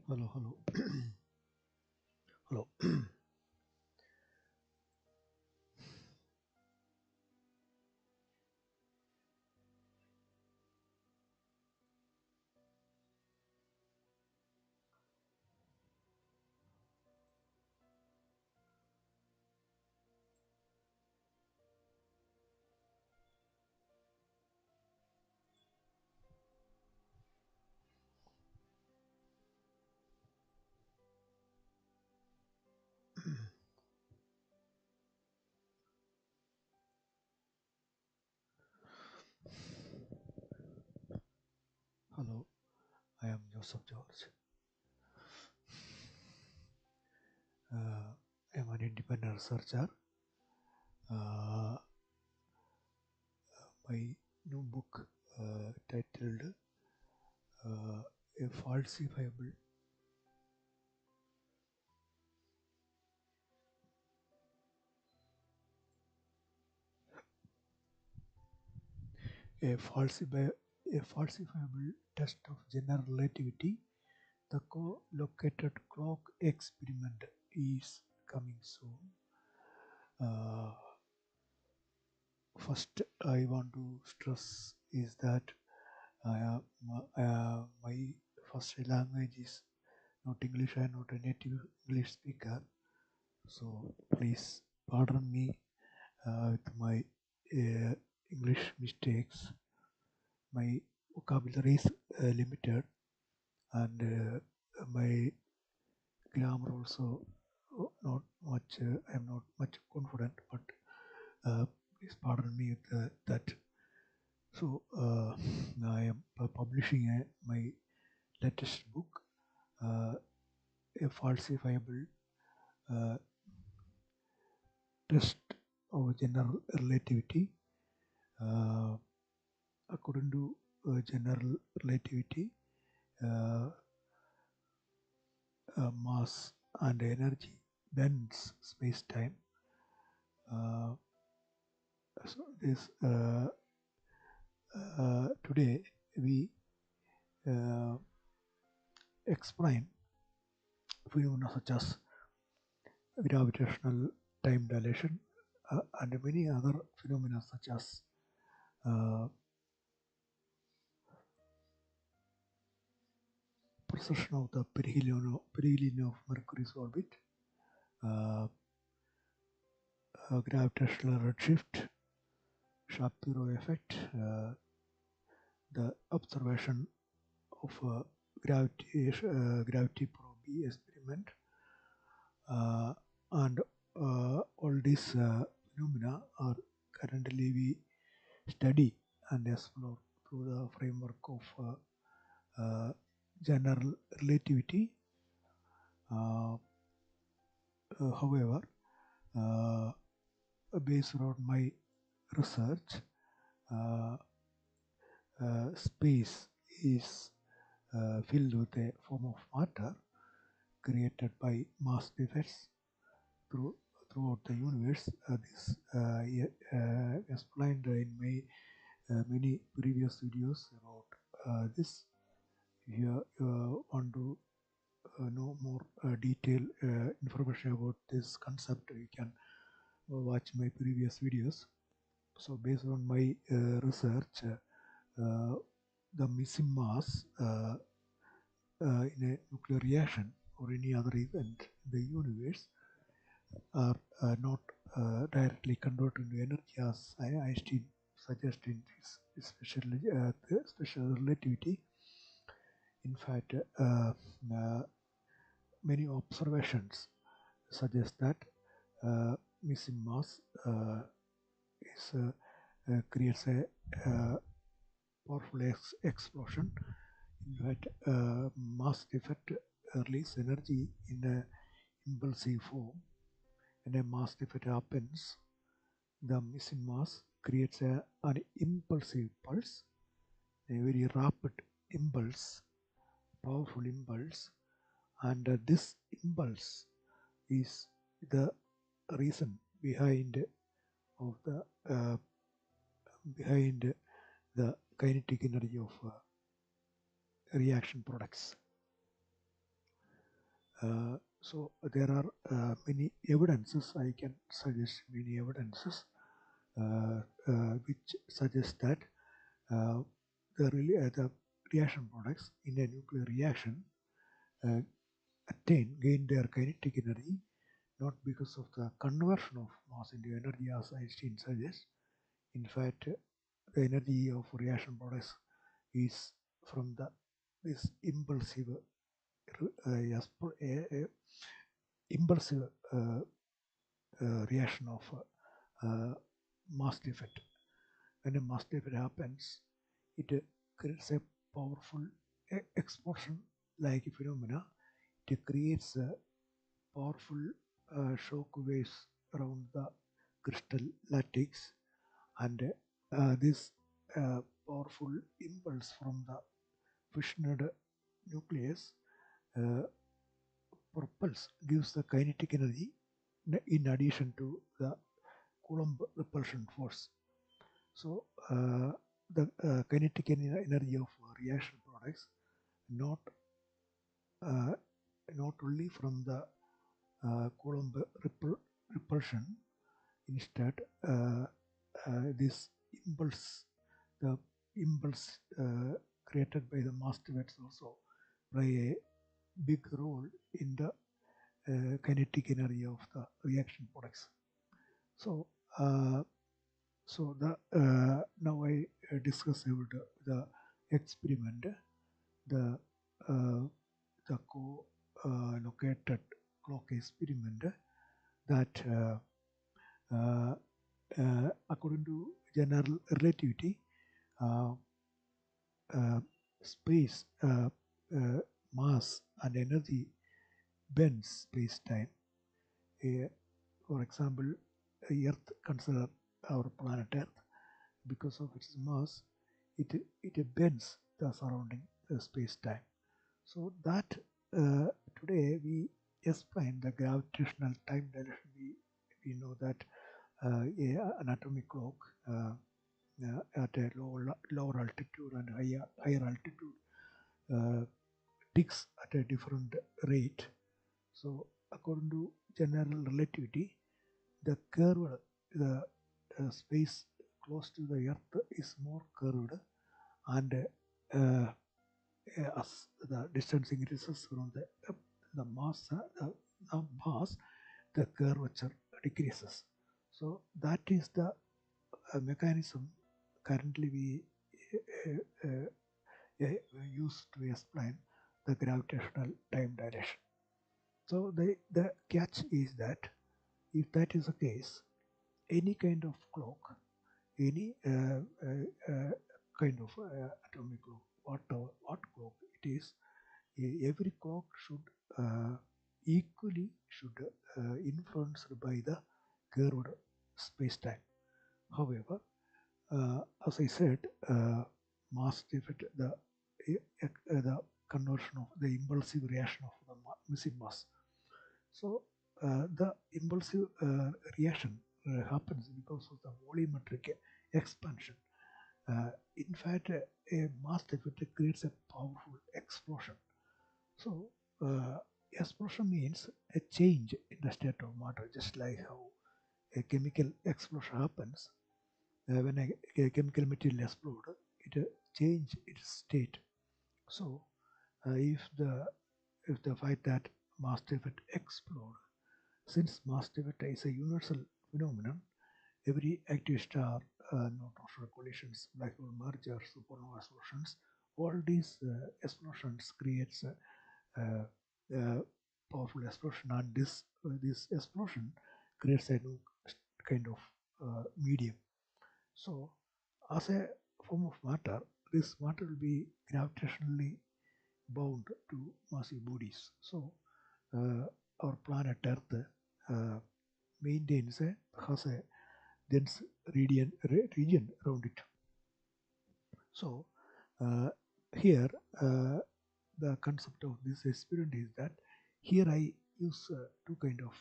Hello. Hello. Hello. I am Joseph George. I am an independent researcher. Uh, my new book titled A Falsifiable a, falsifi- a falsifiable test of general relativity. The co-located clock experiment is coming soon. First, I want to stress is that my first language is not English. I am not a native English speaker, so please pardon me with my uh, English mistakes. My vocabulary is limited, and my grammar also not much. I am not much confident, but please pardon me with that. So I am publishing my latest book, a falsifiable uh, test of general relativity. Uh, According to general relativity, uh, mass and energy bends space-time. Uh, so this today we uh, explain phenomena such as gravitational time dilation and many other phenomena such as uh, precession of the perihelion of Mercury's orbit, uh, gravitational redshift, Shapiro effect, the observation of gravity probe experiment, uh, and all these phenomena are currently we study and explore through the framework of general relativity. Uh, However, uh, based on my research, uh, space is filled with a form of matter created by mass defects throughout the universe. This explained in my many previous videos about this. If you want to know more detailed information about this concept, you can watch my previous videos. So based on my research, the missing mass in a nuclear reaction or any other event in the universe are not directly converted into energy as Einstein suggested in his special relativity. In fact, many observations suggest that missing mass is creates a powerful explosion. In fact, mass defect release energy in a impulsive form. When a mass defect happens, the missing mass creates an impulsive pulse, a very rapid impulse, powerful impulse, and this impulse is the reason of the behind the kinetic energy of reaction products. So there are many evidences. I can suggest many evidences which suggest that uh, the reaction products in a nuclear reaction uh, gain their kinetic energy not because of the conversion of mass into energy as Einstein suggests. In fact, the energy of reaction products is from this impulsive reaction of mass defect. When a mass defect happens, it creates a powerful explosion like phenomena. It creates powerful shock waves around the crystal lattice, and this powerful impulse from the fissioned nucleus uh, gives the kinetic energy in addition to the Coulomb repulsion force. So the kinetic energy of reaction products not uh, not only from the Coulomb repulsion. Instead, this the impulse created by the mass defects also play a big role in the kinetic energy of the reaction products. So, now I discuss about the experiment, the uh, co-located clock experiment that according to general relativity, uh, space, mass, and energy bends space-time. For example, Earth, consider our planet Earth, because of its mass, it bends the surrounding space-time. So that today we explain the gravitational time dilation. We know that an atomic clock at a lower altitude and higher altitude ticks at a different rate. So according to general relativity, the curved the space close to the Earth is more curved, and as the distance increases from the mass, the curvature decreases. So that is the mechanism currently we use to explain the gravitational time dilation. So the catch is that if that is the case, any kind of clock, any kind of atomic clock, what clock it is, every clock should equally influenced by the curved space-time. However, as I said, mass defect, the conversion of the impulsive reaction of the missing mass. So the impulsive reaction happens because of the volumetric expansion. In fact, a mass defect creates a powerful explosion. So explosion means a change in the state of matter, just like how a chemical explosion happens. When a chemical material explodes, it change its state. So if the fact that mass defect explode, since mass defect is a universal phenomenon, every active star, neutron collisions, black hole mergers, supernova explosions, all these explosions creates a powerful explosion, and this explosion creates a new kind of medium. So, as a form of matter, this matter will be gravitationally bound to massive bodies. So, our planet Earth uh, has a dense region around it. So, uh, here the concept of this experiment is that here I use two kind of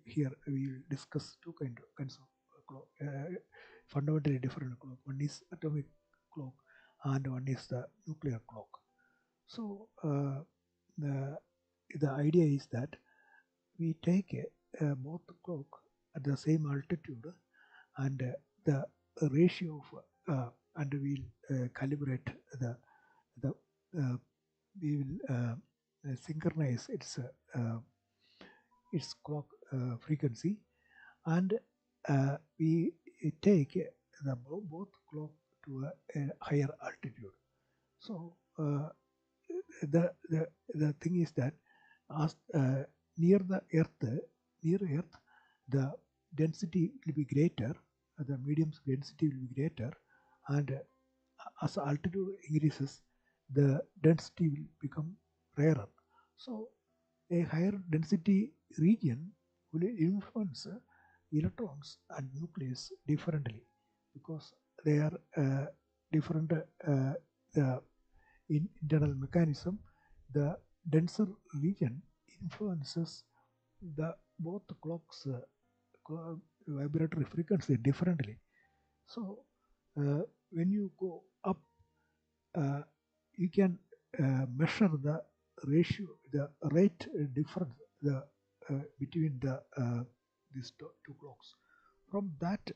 here we will discuss kinds of clock, fundamentally different clock. One is atomic clock and one is the nuclear clock. So the idea is that we take both clock at the same altitude, and the ratio of and we'll calibrate the we will synchronize its clock frequency, and we take both clock to a higher altitude. So the thing is that as near Earth, the density will be greater, the medium's density will be greater, and as altitude increases, the density will become rarer. So a higher density region will influence electrons and nucleus differently, because they are different the internal mechanism. The denser region influences the both clocks vibratory frequency differently. So when you go up, you can measure the ratio, the rate difference between these two clocks. From that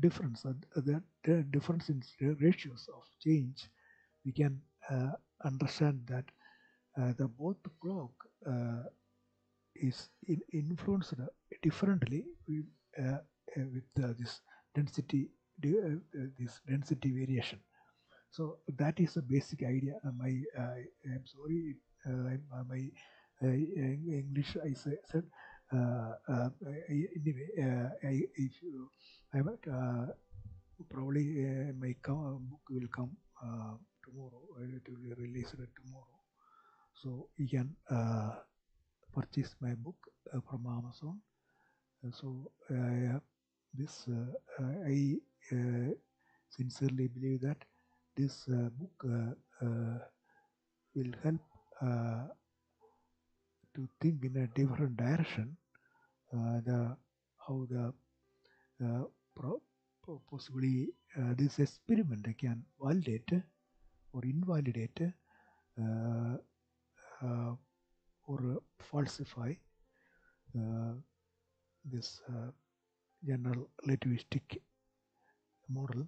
difference, the difference in ratios of change, we can understand that the both clock is influenced differently with this density variation. So that is the basic idea. I'm sorry, my English I said. Anyway, if you, probably my book will come tomorrow. It will be released tomorrow, so you can purchase my book from Amazon. So this I sincerely believe that this book will help to think in a different direction. How the possibly this experiment can validate or invalidate or falsify this general relativistic model.